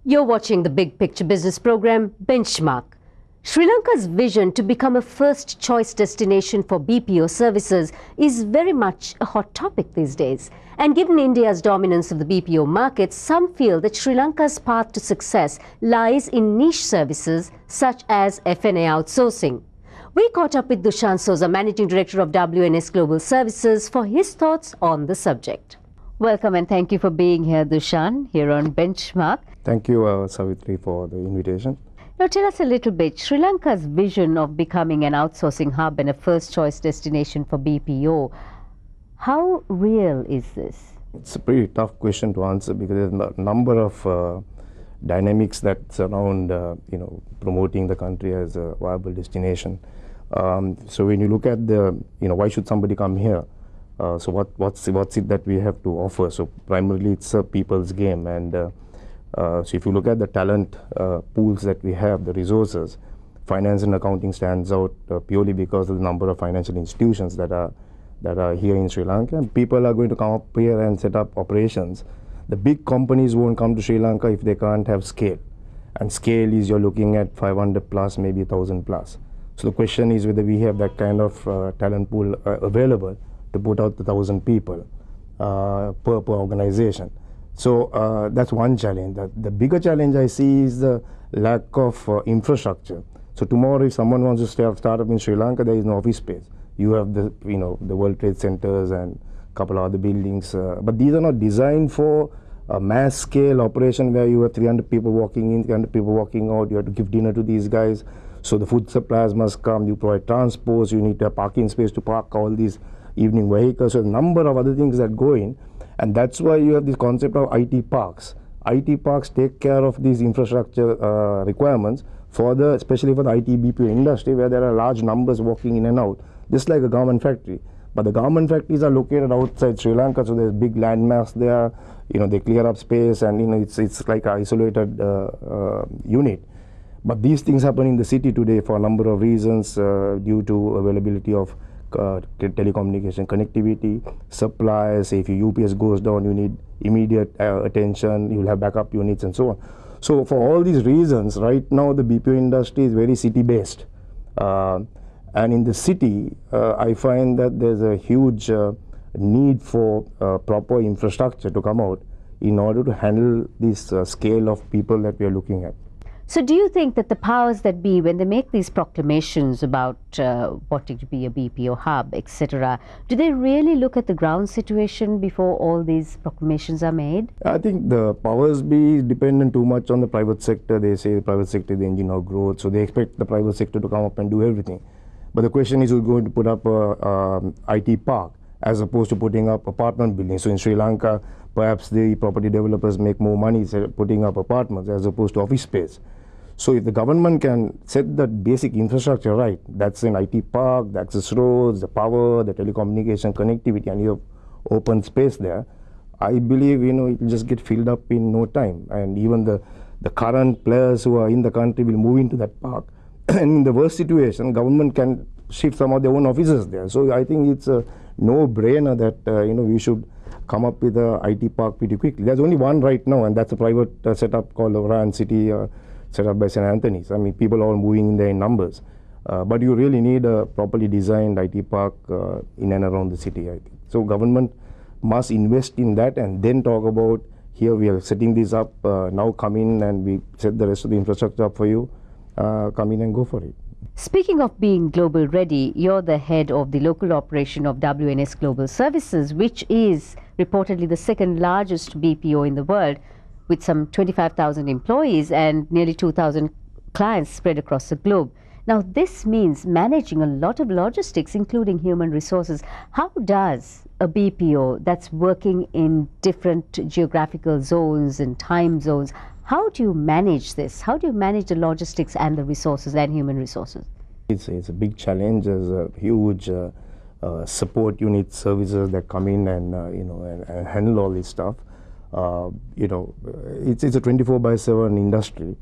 You're watching the Big Picture Business Program, Benchmark. Sri Lanka's vision to become a first-choice destination for BPO services is very much a hot topic these days. And given India's dominance of the BPO market, some feel that Sri Lanka's path to success lies in niche services such as F&A outsourcing. We caught up with Dushant Souza, Managing Director of WNS Global Services, for his thoughts on the subject. Welcome and thank you for being here, Dushant, here on Benchmark. Thank you, Savitri, for the invitation. Now tell us a little bit, Sri Lanka's vision of becoming an outsourcing hub and a first-choice destination for BPO, how real is this? It's a pretty tough question to answer because there's a number of dynamics that surround, promoting the country as a viable destination. So when you look at the, why should somebody come here? So what's it that we have to offer? So primarily it's a people's game, and so if you look at the talent pools that we have, the resources, finance and accounting stands out purely because of the number of financial institutions that are here in Sri Lanka, and people are going to come up here and set up operations. The big companies won't come to Sri Lanka if they can't have scale, and scale is you're looking at 500 plus, maybe 1,000 plus. So the question is whether we have that kind of talent pool available to put out the 1,000 people per organization. So that's one challenge. The bigger challenge I see is the lack of infrastructure. So tomorrow, if someone wants to start up in Sri Lanka, there is no office space. You have the the World Trade Centers and a couple of other buildings, but these are not designed for a mass scale operation where you have 300 people walking in, 300 people walking out. You have to give dinner to these guys. So the food suppliers must come. You provide transport. You need to have parking space to park all these evening vehicles. So a number of other things that go in. And that's why you have this concept of IT parks. IT parks take care of these infrastructure requirements especially for the IT BPO industry, where there are large numbers walking in and out, just like a garment factory. But the garment factories are located outside Sri Lanka, so there's big landmass there. They clear up space, and it's like an isolated unit. But these things happen in the city today for a number of reasons, due to availability of telecommunication connectivity, supplies. If your UPS goes down, you need immediate attention. You'll have backup units and so on. So for all these reasons, right now the BPO industry is very city-based. And in the city, I find that there's a huge need for proper infrastructure to come out in order to handle this scale of people that we are looking at. So do you think that the powers that be, when they make these proclamations about wanting to be a BPO hub, etc., do they really look at the ground situation before all these proclamations are made? I think the powers be dependent too much on the private sector. They say the private sector is the engine of growth, so they expect the private sector to come up and do everything. But the question is, who's going to put up a IT park as opposed to putting up apartment buildings? So in Sri Lanka, perhaps the property developers make more money putting up apartments as opposed to office space. So if the government can set that basic infrastructure right, that's an IT park, the access roads, the power, the telecommunication connectivity, and you have open space there, I believe it will just get filled up in no time. And even the current players who are in the country will move into that park. And in the worst situation, government can shift some of their own offices there. So I think it's a no-brainer that we should come up with a IT park pretty quickly. There's only one right now, and that's a private setup called Orion City, set up by St. Anthony's. I mean, people are all moving in there in numbers. But you really need a properly designed IT park in and around the city, I think. So government must invest in that and then talk about, here we are setting this up, now come in and we set the rest of the infrastructure up for you, come in and go for it. Speaking of being global ready, you're the head of the local operation of WNS Global Services, which is reportedly the second largest BPO in the world, with some 25,000 employees and nearly 2,000 clients spread across the globe. Now, this means managing a lot of logistics, including human resources. How does a BPO that's working in different geographical zones and time zones, how do you manage this? How do you manage the logistics and the resources and human resources? It's a big challenge. There's a huge support unit services that come in and and handle all this stuff. It's a 24/7 industry.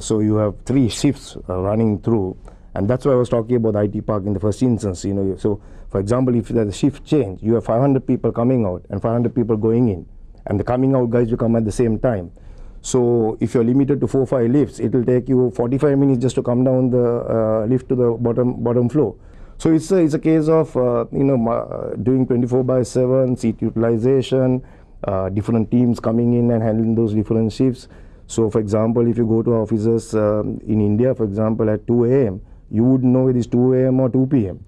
So you have 3 shifts running through, and that's why I was talking about the IT park in the first instance. So for example, if there's a shift change, you have 500 people coming out and 500 people going in, and the coming out guys will come at the same time. So if you're limited to 4-5 lifts, it will take you 45 minutes just to come down the lift to the bottom floor. So it's a case of doing 24/7 seat utilization, different teams coming in and handling those different shifts. So for example, if you go to offices in India, for example, at 2 a.m., you wouldn't know it is 2 a.m. or 2 p.m.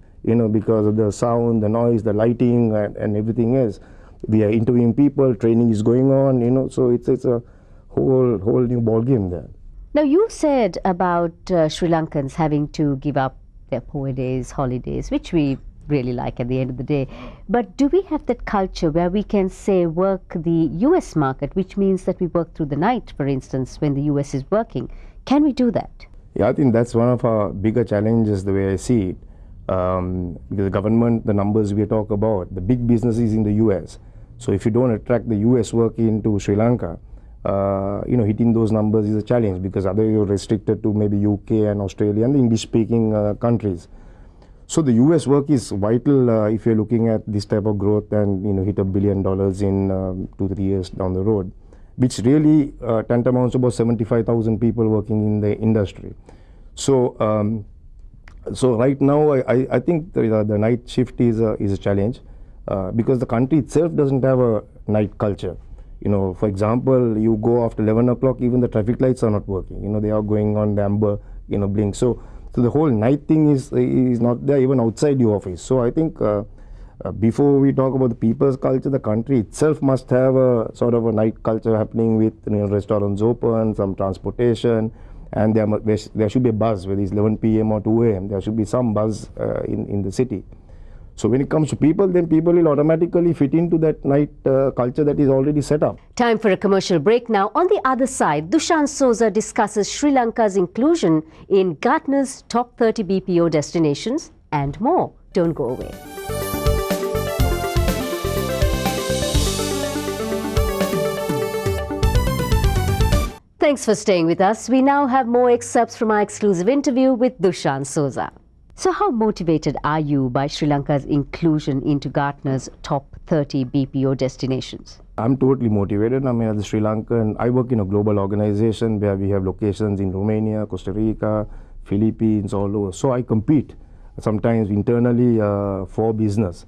Because of the sound, the noise, the lighting, and everything else. We are interviewing people, training is going on, so it's a whole new ball game there. Now, you said about Sri Lankans having to give up their poor days, holidays, which we really like at the end of the day. But do we have that culture where we can say work the US market, which means that we work through the night, for instance, when the US is working? Can we do that? Yeah, I think that's one of our bigger challenges, the way I see it. Because the government, the numbers we talk about, the big businesses in the US. So if you don't attract the US work into Sri Lanka, hitting those numbers is a challenge, because otherwise you're restricted to maybe UK and Australia and the English-speaking countries. So the US work is vital if you're looking at this type of growth and hit $1 billion in 2-3 years down the road, which really tantamounts to about 75,000 people working in the industry. So right now I think the night shift is a challenge because the country itself doesn't have a night culture. For example, you go after 11 o'clock, even the traffic lights are not working. They are going on the amber, blink. So the whole night thing is not there even outside the office. So I think before we talk about the people's culture, the country itself must have a sort of a night culture happening with restaurants open, some transportation, and there should be a buzz, whether it's 11 p.m. or 2 a.m. There should be some buzz in the city. So when it comes to people, then people will automatically fit into that night culture that is already set up. Time for a commercial break now. On the other side, Dushant Souza discusses Sri Lanka's inclusion in Gartner's top 30 BPO destinations and more. Don't go away. Thanks for staying with us. We now have more excerpts from our exclusive interview with Dushant Souza. So how motivated are you by Sri Lanka's inclusion into Gartner's top 30 BPO destinations? I'm totally motivated. I mean, as a Sri Lankan, I work in a global organization where we have locations in Romania, Costa Rica, Philippines, all over. So I compete sometimes internally for business.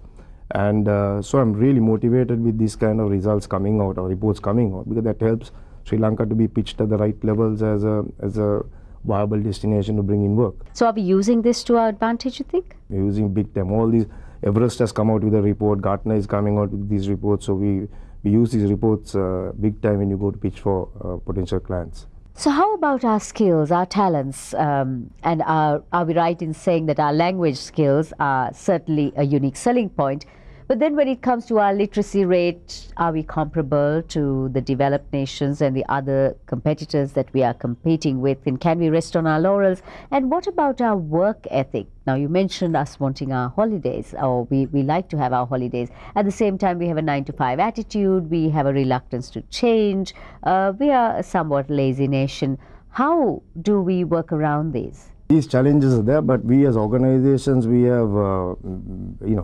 And so I'm really motivated with these kind of results coming out or reports coming out, because that helps Sri Lanka to be pitched at the right levels as a viable destination to bring in work. So are we using this to our advantage, you think? We're using big time. All these, Everest has come out with a report, Gartner is coming out with these reports, so we use these reports big time when you go to pitch for potential clients. So how about our skills, our talents, and are we right in saying that our language skills are certainly a unique selling point? But then when it comes to our literacy rate, are we comparable to the developed nations and the other competitors that we are competing with? And can we rest on our laurels? And what about our work ethic? Now, you mentioned us wanting our holidays, or we like to have our holidays. At the same time, we have a 9-to-5 attitude. We have a reluctance to change. We are a somewhat lazy nation. How do we work around these? These challenges are there, but we as organizations, we have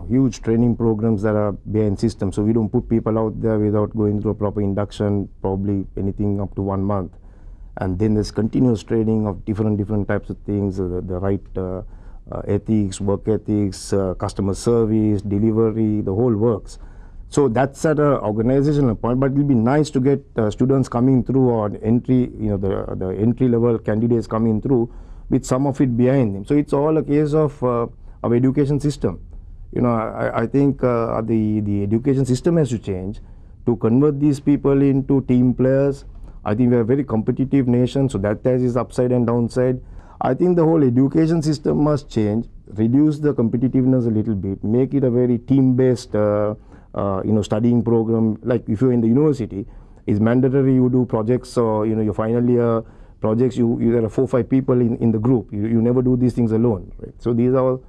huge training programs that are behind systems. So we don't put people out there without going through a proper induction, probably anything up to 1 month. And then there's continuous training of different types of things, the right ethics, work ethics, customer service, delivery, the whole works. So that's at an organizational point, but it will be nice to get students coming through, or entry, the entry level candidates coming through, with some of it behind them. So it's all a case of our education system. I think the education system has to change to convert these people into team players. I think we're a very competitive nation, so that has its upside and downside. I think the whole education system must change, reduce the competitiveness a little bit, make it a very team-based studying program. Like if you're in the university, it's mandatory you do projects, or your final year projects, there are 4 or 5 people in the group. You never do these things alone, right? So these are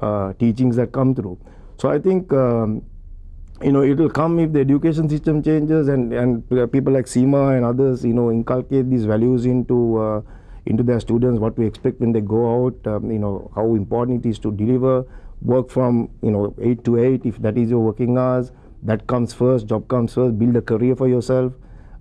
all teachings that come through. So I think it will come if the education system changes, and people like SEMA and others inculcate these values into their students, what we expect when they go out, how important it is to deliver, work from 8 to 8 if that is your working hours. That comes first, job comes first, build a career for yourself.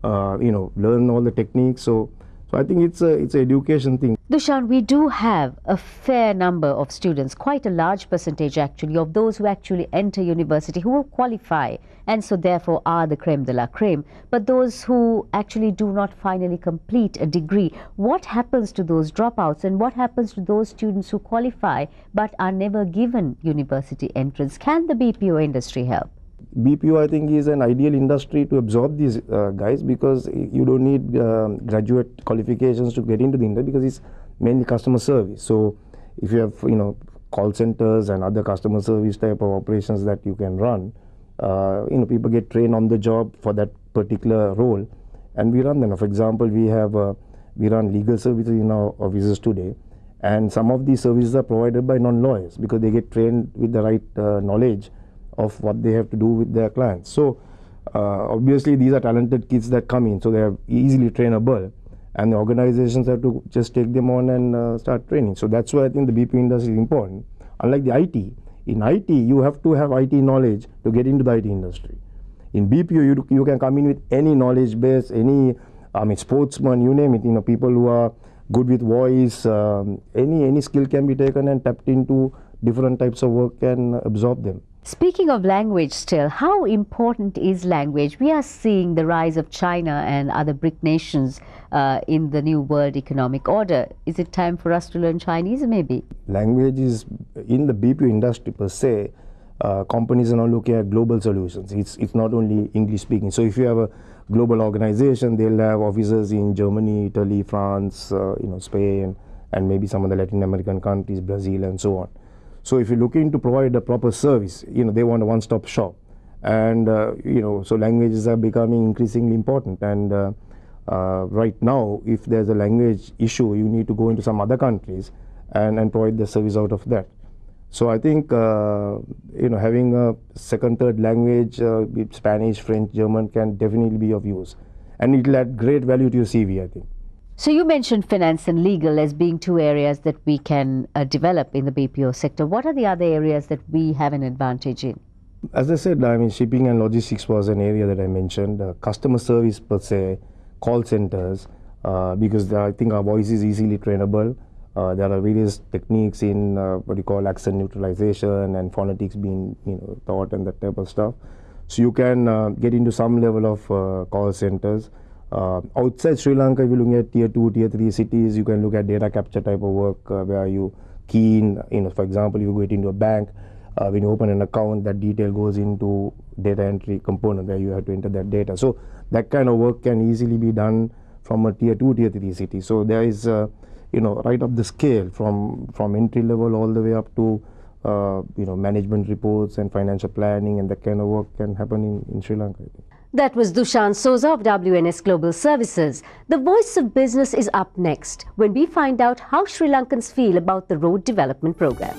learn all the techniques. So I think it's an education thing. Dushan, we do have a fair number of students, quite a large percentage actually, of those who actually enter university who qualify and so therefore are the creme de la creme. But those who actually do not finally complete a degree, what happens to those dropouts and what happens to those students who qualify but are never given university entrance? Can the BPO industry help? BPO, I think, is an ideal industry to absorb these guys, because you don't need graduate qualifications to get into the industry, because it's mainly customer service. So if you have call centers and other customer service type of operations that you can run, people get trained on the job for that particular role, and we run them. For example, we run legal services in our offices today, and some of these services are provided by non-lawyers because they get trained with the right knowledge of what they have to do with their clients. So obviously these are talented kids that come in, so they are easily trainable, and the organizations have to just take them on and start training. So that's why I think the BPO industry is important. Unlike the IT, in IT you have to have IT knowledge to get into the IT industry. In BPO you can come in with any knowledge base, any sportsman, you name it. People who are good with voice, any skill can be taken and tapped into different types of work and absorb them. Speaking of language still, how important is language? We are seeing the rise of China and other BRIC nations in the new world economic order. Is it time for us to learn Chinese maybe? Language is, in the BPO industry per se, companies are now looking at global solutions. It's not only English speaking. So if you have a global organization, they'll have offices in Germany, Italy, France, Spain, and maybe some of the Latin American countries, Brazil, and so on. So if you're looking to provide a proper service, they want a one-stop shop, and so languages are becoming increasingly important. And right now, if there's a language issue, you need to go into some other countries and provide the service out of that. So I think having a second, third language, Spanish, French, German, can definitely be of use, and it will add great value to your CV, I think. So you mentioned finance and legal as being two areas that we can develop in the BPO sector. What are the other areas that we have an advantage in? As I said, shipping and logistics was an area that I mentioned. Customer service per se, call centers, because I think our voice is easily trainable. There are various techniques in what you call accent neutralization and phonetics being taught and that type of stuff. So you can get into some level of call centers. Outside Sri Lanka, if you look at tier 2, tier 3 cities, you can look at data capture type of work where you key in, for example, if you go into a bank, when you open an account, that detail goes into data entry component where you have to enter that data. So that kind of work can easily be done from a tier 2, tier 3 city. So there is, right up the scale from entry level all the way up to, management reports and financial planning, and that kind of work can happen in Sri Lanka, I think. That was Dushan Souza of WNS Global Services. The Voice of Business is up next when we find out how Sri Lankans feel about the road development program.